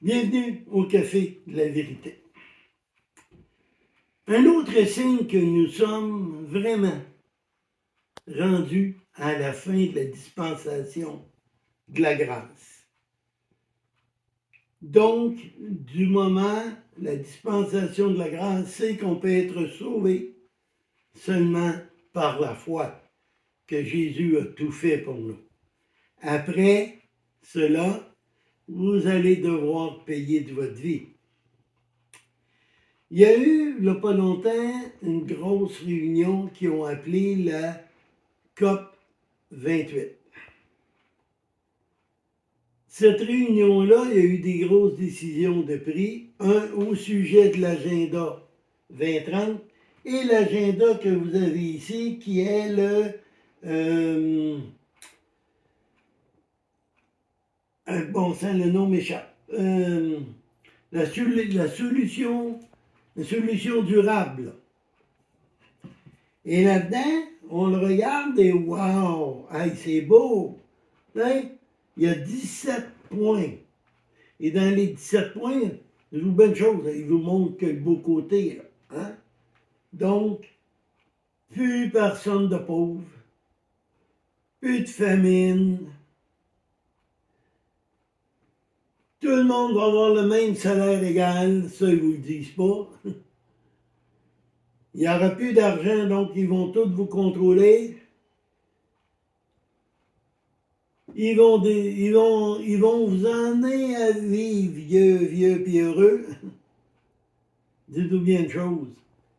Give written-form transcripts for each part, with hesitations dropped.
Bienvenue au Café de la Vérité. Un autre signe que nous sommes vraiment rendus à la fin de la dispensation de la grâce. Donc, du moment, la dispensation de la grâce, c'est qu'on peut être sauvé seulement par la foi que Jésus a tout fait pour nous. Après cela, vous allez devoir payer de votre vie. Il y a eu, il n'y a pas longtemps, une grosse réunion qu'ils ont appelée la COP 28. Cette réunion-là, il y a eu des grosses décisions de prise, un au sujet de l'agenda 2030 et l'agenda que vous avez ici, qui est bon sang, le nom m'échappe. La solution durable. Et là-dedans, on le regarde et wow, hey, c'est beau. Hein? Il y a 17 points. Et dans les 17 points, je vous bonne chose, il vous montre que le beau côté. Là, hein? Donc, plus personne de pauvre, plus de famine. Tout le monde va avoir le même salaire égal, ça ils ne vous le disent pas. Il n'y aura plus d'argent, donc ils vont tous vous contrôler. Ils vont vous emmener à vivre vieux puis heureux. Dites-vous bien une chose,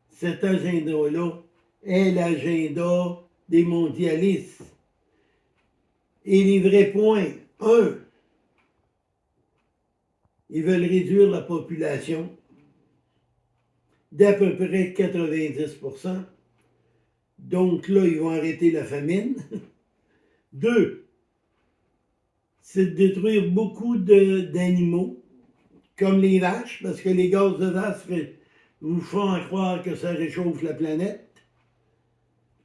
cet agenda-là est l'agenda des mondialistes. Et les vrais points, un, ils veulent réduire la population d'à peu près 90%. Donc là, ils vont arrêter la famine. Deux, c'est de détruire beaucoup d'animaux, comme les vaches, parce que les gaz de vache vous font croire que ça réchauffe la planète.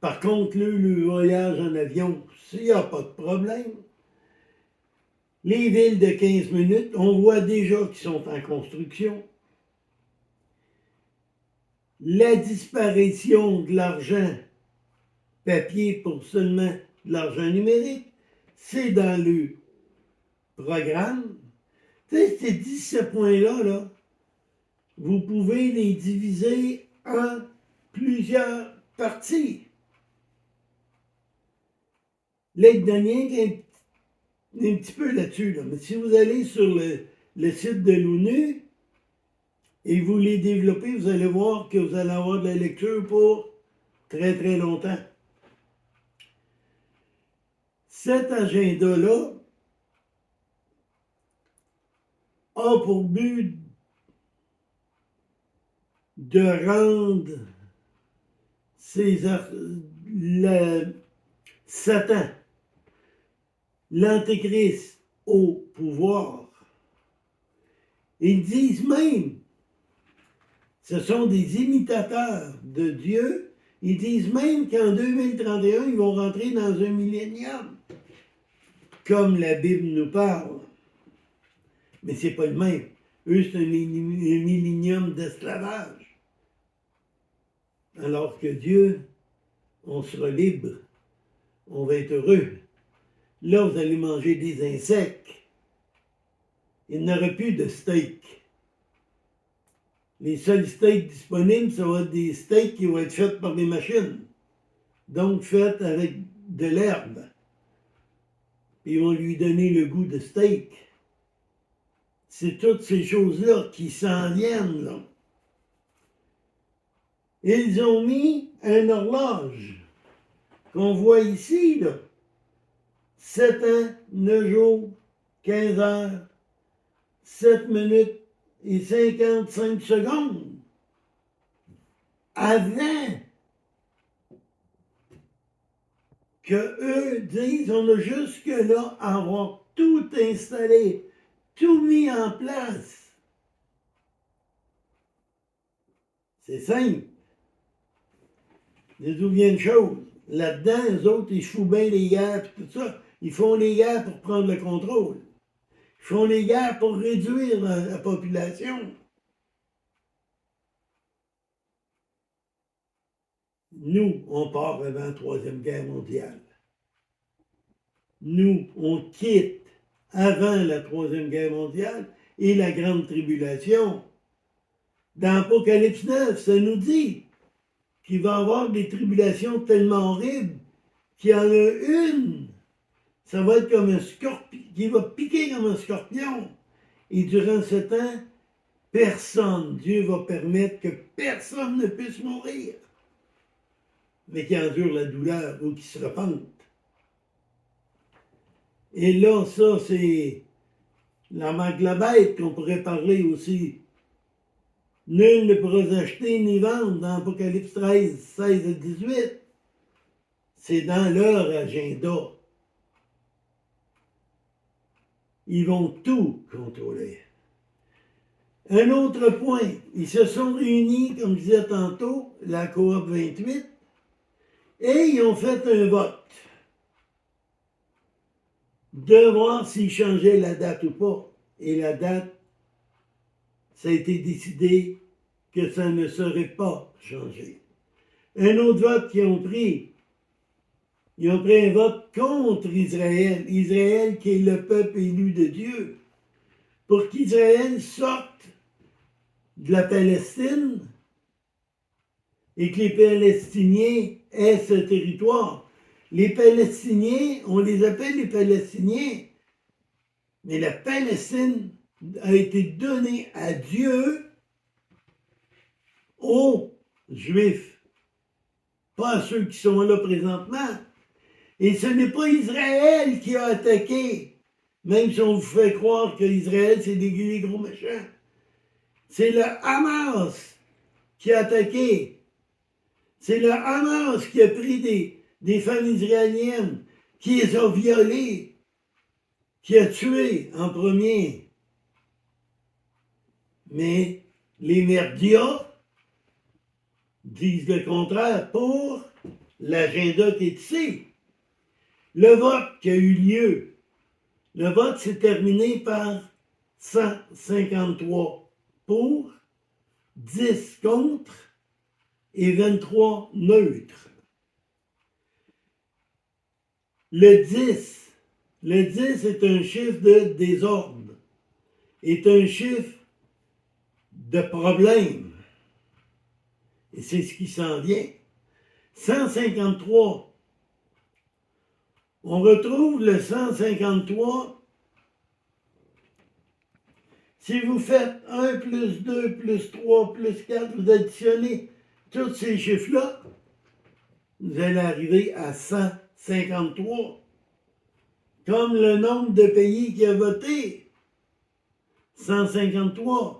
Par contre, le voyage en avion, il n'y a pas de problème. Les villes de 15 minutes, on voit déjà qu'ils sont en construction. La disparition de l'argent papier pour seulement de l'argent numérique, c'est dans le programme. Tu sais, ces 17 points-là, là, vous pouvez les diviser en plusieurs parties. L'aide dernier, un petit peu là-dessus, là. Mais si vous allez sur le site de l'ONU et vous les développez, vous allez voir que vous allez avoir de la lecture pour très, très longtemps. Cet agenda-là a pour but de rendre Satan, l'Antéchrist, au pouvoir. Ils disent même, ce sont des imitateurs de Dieu, ils disent même qu'en 2031, ils vont rentrer dans un millénium, comme la Bible nous parle. Mais c'est pas le même. Eux, c'est un millénium d'esclavage. Alors que Dieu, on sera libre, on va être heureux. Là, vous allez manger des insectes. Il n'y aura plus de steak. Les seuls steaks disponibles, ça va être des steaks qui vont être faits par des machines. Donc, faits avec de l'herbe. Puis ils vont lui donner le goût de steak. C'est toutes ces choses-là qui s'en viennent, là. Ils ont mis une horloge qu'on voit ici, là. 7 ans, 9 jours, 15 heures, 7 minutes et 55 secondes. Avant que eux disent, on a jusque-là à avoir tout installé, tout mis en place. C'est simple. Dites-vous bien une chose. Là-dedans, eux autres, ils foutent bien les guerres et tout ça. Ils font les guerres pour prendre le contrôle. Ils font les guerres pour réduire la population. Nous, on part avant la Troisième Guerre mondiale. Nous, on quitte avant la Troisième Guerre mondiale et la Grande Tribulation. Dans Apocalypse 9, ça nous dit qu'il va y avoir des tribulations tellement horribles qu'il y en a une. Ça va être comme un scorpion, qui va piquer comme un scorpion. Et durant ce temps, Dieu va permettre que personne ne puisse mourir, mais qui endure la douleur ou qui se repente. Et là, ça, c'est la marque de la bête qu'on pourrait parler aussi. Nul ne pourra acheter ni vendre dans Apocalypse 13, 16 et 18. C'est dans leur agenda. Ils vont tout contrôler. Un autre point, ils se sont réunis, comme je disais tantôt, la coop 28, et ils ont fait un vote de voir s'ils changeaient la date ou pas. Et la date, ça a été décidé que ça ne serait pas changé. Un autre vote qu'ils ont pris, ils ont pris un vote contre Israël. Israël qui est le peuple élu de Dieu. Pour qu'Israël sorte de la Palestine et que les Palestiniens aient ce territoire. Les Palestiniens, on les appelle les Palestiniens, mais la Palestine a été donnée à Dieu aux Juifs, pas à ceux qui sont là présentement. Et ce n'est pas Israël qui a attaqué, même si on vous fait croire qu'Israël, c'est des gros méchants. C'est le Hamas qui a attaqué. C'est le Hamas qui a pris des femmes israéliennes, qui les a violées, qui a tué en premier. Mais les merdias disent le contraire pour l'agenda qui est ici. Le vote qui a eu lieu, le vote s'est terminé par 153 pour, 10 contre et 23 neutres. Le 10 est un chiffre de désordre, est un chiffre de problème. Et c'est ce qui s'en vient. 153. On retrouve le 153. Si vous faites 1 plus 2 plus 3 plus 4, vous additionnez tous ces chiffres-là, vous allez arriver à 153. Comme le nombre de pays qui a voté. 153.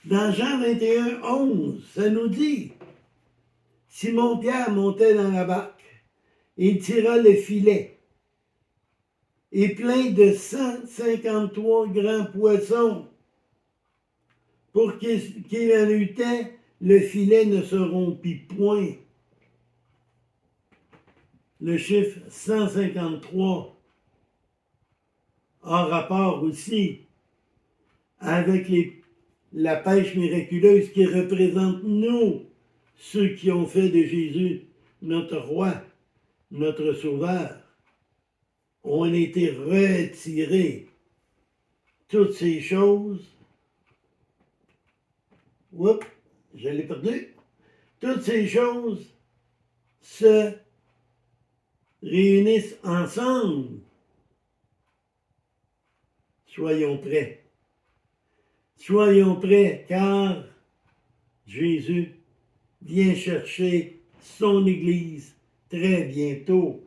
Dans Jean 21, 11, ça nous dit, Simon-Pierre montait dans la barque et il tira le filet. Et plein de 153 grands poissons. Pour qu'il en eût tant, le filet ne se rompit point. Le chiffre 153 en rapport aussi avec la pêche miraculeuse qui représente nous, ceux qui ont fait de Jésus notre roi, notre sauveur. On a été retirés. Toutes ces choses, oups, je l'ai perdu. Toutes ces choses se réunissent ensemble. Soyons prêts. Soyons prêts, car Jésus vient chercher son Église très bientôt.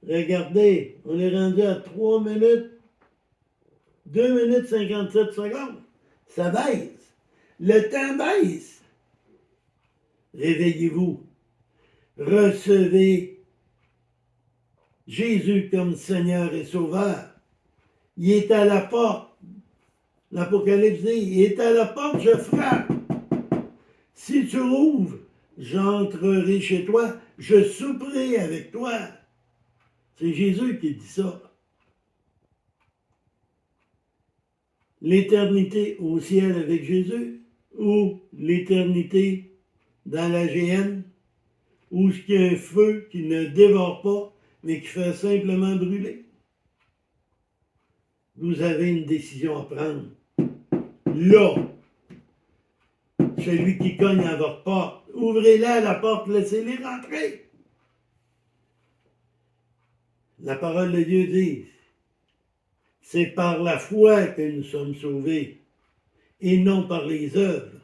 Regardez, on est rendu à 3 minutes, 2 minutes 57 secondes. Ça baisse. Le temps baisse. Réveillez-vous. Recevez Jésus comme Seigneur et Sauveur. Il est à la porte. L'Apocalypse dit, il est à la porte, je frappe. Si tu ouvres, j'entrerai chez toi, je souperai avec toi. C'est Jésus qui dit ça. l'éternité au ciel avec Jésus ou l'éternité dans la géhenne où il y a un feu qui ne dévore pas, mais qui fait simplement brûler. Vous avez une décision à prendre. Là, celui qui cogne à votre porte, ouvrez-la la porte, laissez-les rentrer. La parole de Dieu dit, c'est par la foi que nous sommes sauvés, et non par les œuvres.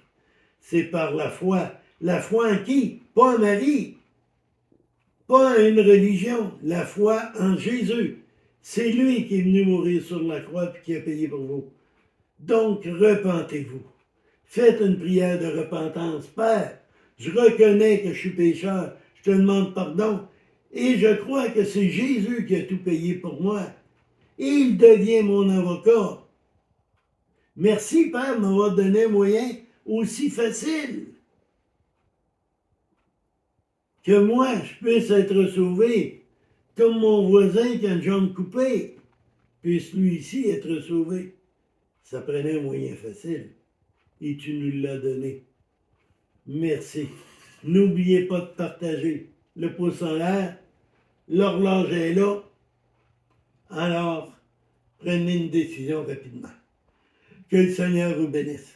C'est par la foi. La foi en qui? Pas en Marie, pas en une religion. La foi en Jésus. C'est lui qui est venu mourir sur la croix et qui a payé pour vous. Donc, repentez-vous. Faites une prière de repentance. Père, je reconnais que je suis pécheur. Je te demande pardon. Et je crois que c'est Jésus qui a tout payé pour moi. Et il devient mon avocat. Merci, Père, de m'avoir donné un moyen aussi facile que moi, je puisse être sauvé, comme mon voisin qui a une jambe coupée, puisse lui ici être sauvé. Ça prenait un moyen facile. Et tu nous l'as donné. Merci. N'oubliez pas de partager. Le pouce en l'air, l'horloge est là. Alors, prenez une décision rapidement. Que le Seigneur vous bénisse.